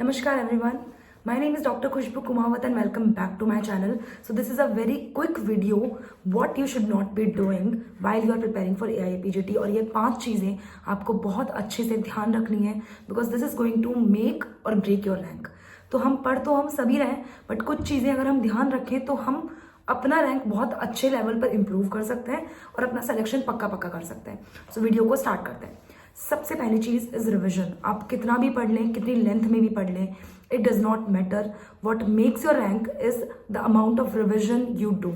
Namaskar everyone. My name is Dr. Khushbu Kumawat and welcome back to my channel. So this is a very quick video what you should not be doing while you are preparing for AIPGT और ये 5 चीज़ें आपको बहुत अच्छे से ध्यान रखनी है because this is going to make or break your rank. तो हम सभी रहे हैं बट कुछ चीज़ें अगर हम ध्यान रखें तो हम अपना रैंक बहुत अच्छे लेवल पर इम्प्रूव कर सकते हैं और अपना सिलेक्शन पक्का कर सकते हैं. सो वीडियो को स्टार्ट करते हैं. सबसे पहली चीज़ इज रिविजन. आप कितना भी पढ़ लें, कितनी लेंथ में भी पढ़ लें, it does not matter. What makes your rank is the amount of revision you do.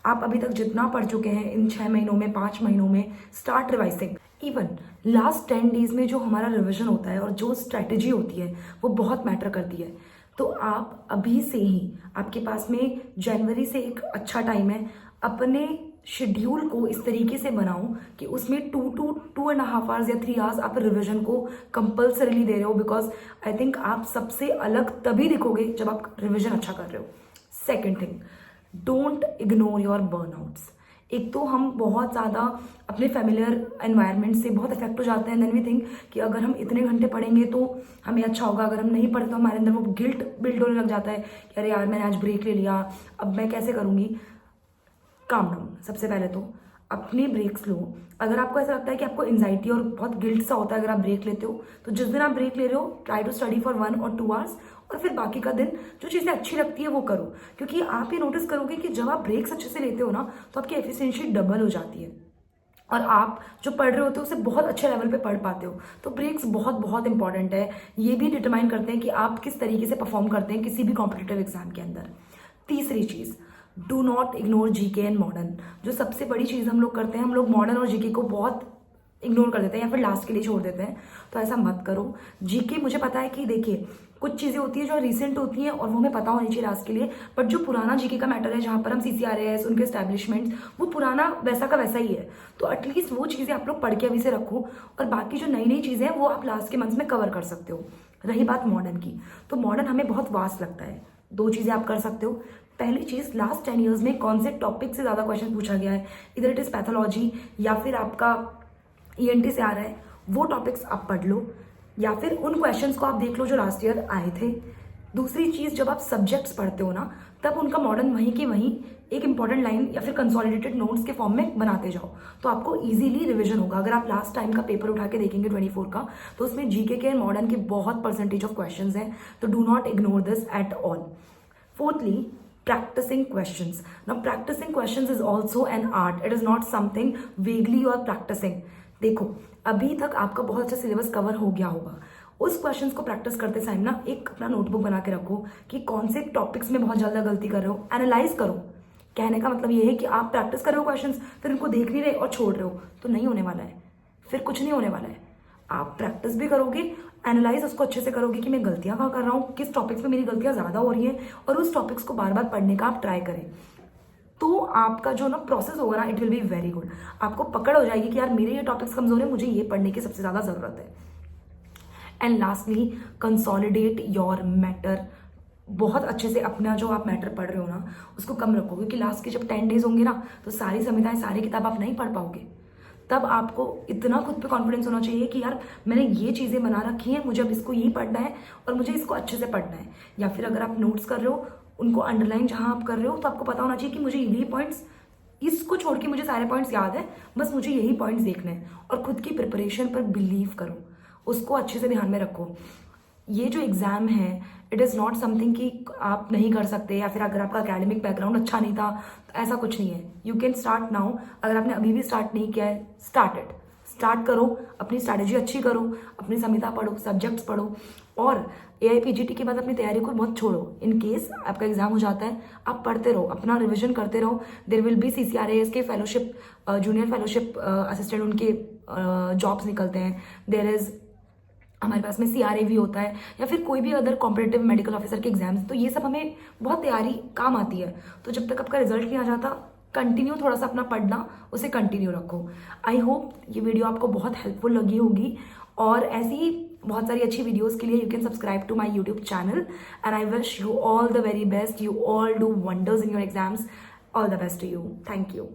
आप अभी तक जितना पढ़ चुके हैं इन 6 महीनों में, 5 महीनों में, start revising. Even last 10 days में जो हमारा रिविजन होता है और जो स्ट्रैटेजी होती है वो बहुत मैटर करती है. तो आप अभी से ही, आपके पास में जनवरी से एक अच्छा टाइम है, अपने शेड्यूल को इस तरीके से बनाओ कि उसमें 2.5 आवर्स या 3 आवर्स आप रिवीजन को कंपल्सरीली दे रहे हो. बिकॉज आई थिंक आप सबसे अलग तभी दिखोगे जब आप रिवीजन अच्छा कर रहे हो. Second thing, don't ignore your burnouts. एक तो हम बहुत ज़्यादा अपने फेमिलियर एनवायरनमेंट से बहुत इफेक्ट हो जाते हैं. देन वी थिंक कि अगर हम इतने घंटे पढ़ेंगे तो हमें अच्छा होगा, अगर हम नहीं पढ़े तो हमारे अंदर वो गिल्ट बिल्ड होने लग जाता है कि अरे यार मैंने आज ब्रेक ले लिया, अब मैं कैसे करूँगी. Calm down. सबसे पहले तो अपने ब्रेक्स लो. अगर आपको ऐसा लगता है कि आपको एंजाइटी और बहुत गिल्ट सा होता है अगर आप ब्रेक लेते हो, तो जिस दिन आप ब्रेक ले रहे हो ट्राई टू स्टडी फॉर 1 और 2 आवर्स और फिर बाकी का दिन जो चीज़ें अच्छी लगती है वो करो. क्योंकि आप ये नोटिस करोगे कि जब आप ब्रेक्स अच्छे से लेते हो ना तो आपकी एफिशिएंसी डबल हो जाती है और आप जो पढ़ रहे होते हो उसे बहुत अच्छे लेवल पे पढ़ पाते हो. तो ब्रेक्स बहुत इंपॉर्टेंट है. ये भी डिटरमाइन करते हैं कि आप किस तरीके से परफॉर्म करते हैं किसी भी कॉम्पिटिटिव एग्जाम के अंदर. तीसरी चीज़, do not ignore GK and modern. जो सबसे बड़ी चीज़ हम लोग करते हैं, हम लोग मॉडर्न और जीके को बहुत इग्नोर कर देते हैं या फिर लास्ट के लिए छोड़ देते हैं. तो ऐसा मत करो. जीके मुझे पता है कि देखिए कुछ चीज़ें होती है जो रिसेंट होती हैं और वो हमें पता होनी चाहिए लास्ट के लिए, बट जो पुराना जीके का मैटर है जहाँ पर हम CCRAS उनके एस्टैब्लिशमेंट्स वो पुराना वैसा का वैसा ही है. तो एटलीस्ट वो चीज़ें आप लोग पढ़ के अभी से रखो और बाकी जो नई चीज़ें हैं वो आप लास्ट के मंथ्स में कवर कर सकते हो. रही बात मॉडर्न की, तो मॉडर्न हमें बहुत वास्ट लगता है. 2 चीज़ें आप कर सकते हो. पहली चीज़, लास्ट 10 ईयर्स में कौन से टॉपिक से ज़्यादा क्वेश्चन पूछा गया है, इधर इट इज़ पैथोलॉजी या फिर आपका ENT से आ रहा है, वो टॉपिक्स आप पढ़ लो या फिर उन क्वेश्चंस को आप देख लो जो लास्ट ईयर आए थे. दूसरी चीज़, जब आप सब्जेक्ट्स पढ़ते हो ना तब उनका मॉडर्न वहीं के वहीं एक इंपॉर्टेंट लाइन या फिर कंसोलिडेटेड नोट्स के फॉर्म में बनाते जाओ तो आपको इजीली रिवीजन होगा. अगर आप लास्ट टाइम का पेपर उठा के देखेंगे 24 का, तो उसमें जीके के मॉडर्न के बहुत परसेंटेज ऑफ क्वेश्चंस हैं. तो do not ignore this at all. Fourthly, practicing questions. Now practicing questions is also an art. It is not something vaguely you are practicing. देखो अभी तक आपका बहुत अच्छा सिलेबस कवर हो गया होगा. उस क्वेश्चंस को प्रैक्टिस करते टाइम ना एक अपना नोटबुक बना के रखो कि कौन से टॉपिक्स में बहुत ज़्यादा गलती कर रहे हो. एनालाइज करो. कहने का मतलब ये है कि आप प्रैक्टिस कर रहे हो क्वेश्चंस फिर उनको देख नहीं रहे और छोड़ रहे हो तो नहीं होने वाला है, फिर कुछ नहीं होने वाला है. आप प्रैक्टिस भी करोगे, एनालाइज उसको अच्छे से करोगे कि मैं गलतियां कहाँ कर रहा हूँ, किस टॉपिक्स में मेरी गलतियां ज़्यादा हो रही हैं और उस टॉपिक्स को बार बार पढ़ने का आप ट्राई करें. तो आपका जो ना प्रोसेस होगा ना it will be very good. आपको पकड़ हो जाएगी कि यार मेरे ये टॉपिक्स कमजोर है, मुझे ये पढ़ने की सबसे ज़्यादा ज़रूरत है. And lastly, consolidate your matter. बहुत अच्छे से अपना जो आप मैटर पढ़ रहे हो ना उसको कम रखो, क्योंकि लास्ट के जब 10 डेज होंगे ना तो सारी संहिताएं, सारी किताब आप नहीं पढ़ पाओगे. तब आपको इतना खुद पे कॉन्फिडेंस होना चाहिए कि यार मैंने ये चीज़ें बना रखी हैं, मुझे अब इसको यही पढ़ना है और मुझे इसको अच्छे से पढ़ना है. या फिर अगर आप नोट्स कर रहे हो उनको अंडरलाइन जहाँ आप कर रहे हो तो आपको पता होना चाहिए कि मुझे यही पॉइंट्स, इसको छोड़ के मुझे सारे पॉइंट्स याद है, बस मुझे यही पॉइंट्स देखने हैं. और खुद की प्रिपरेशन पर बिलीव करो, उसको अच्छे से ध्यान में रखो. ये जो एग्ज़ाम है इट इज़ नॉट समथिंग कि आप नहीं कर सकते या फिर अगर आपका एकेडमिक बैकग्राउंड अच्छा नहीं था तो ऐसा कुछ नहीं है. You can start now. अगर आपने अभी भी स्टार्ट नहीं किया है, स्टार्ट करो. अपनी स्ट्रैटेजी अच्छी करो, अपनी संहिता पढ़ो, सब्जेक्ट्स पढ़ो और AIPGT के बाद अपनी तैयारी को मत छोड़ो. इन केस आपका एग्जाम हो जाता है आप पढ़ते रहो, अपना रिविजन करते रहो. देयर विल बी CCRAS के फेलोशिप, जूनियर फेलोशिप असिस्टेंट उनके जॉब्स निकलते हैं. देयर इज़ हमारे पास में CRA भी होता है या फिर कोई भी अदर कॉम्पिटिटिव मेडिकल ऑफिसर के एग्जाम्स. तो ये सब हमें बहुत तैयारी काम आती है. तो जब तक आपका रिजल्ट नहीं आ जाता कंटिन्यू थोड़ा सा अपना पढ़ना उसे कंटिन्यू रखो. आई होप ये वीडियो आपको बहुत हेल्पफुल लगी होगी और ऐसी ही बहुत सारी अच्छी वीडियोस के लिए you can subscribe to my YouTube channel. And I wish you all the very best. You all do wonders in your exams. All the best to you. Thank you.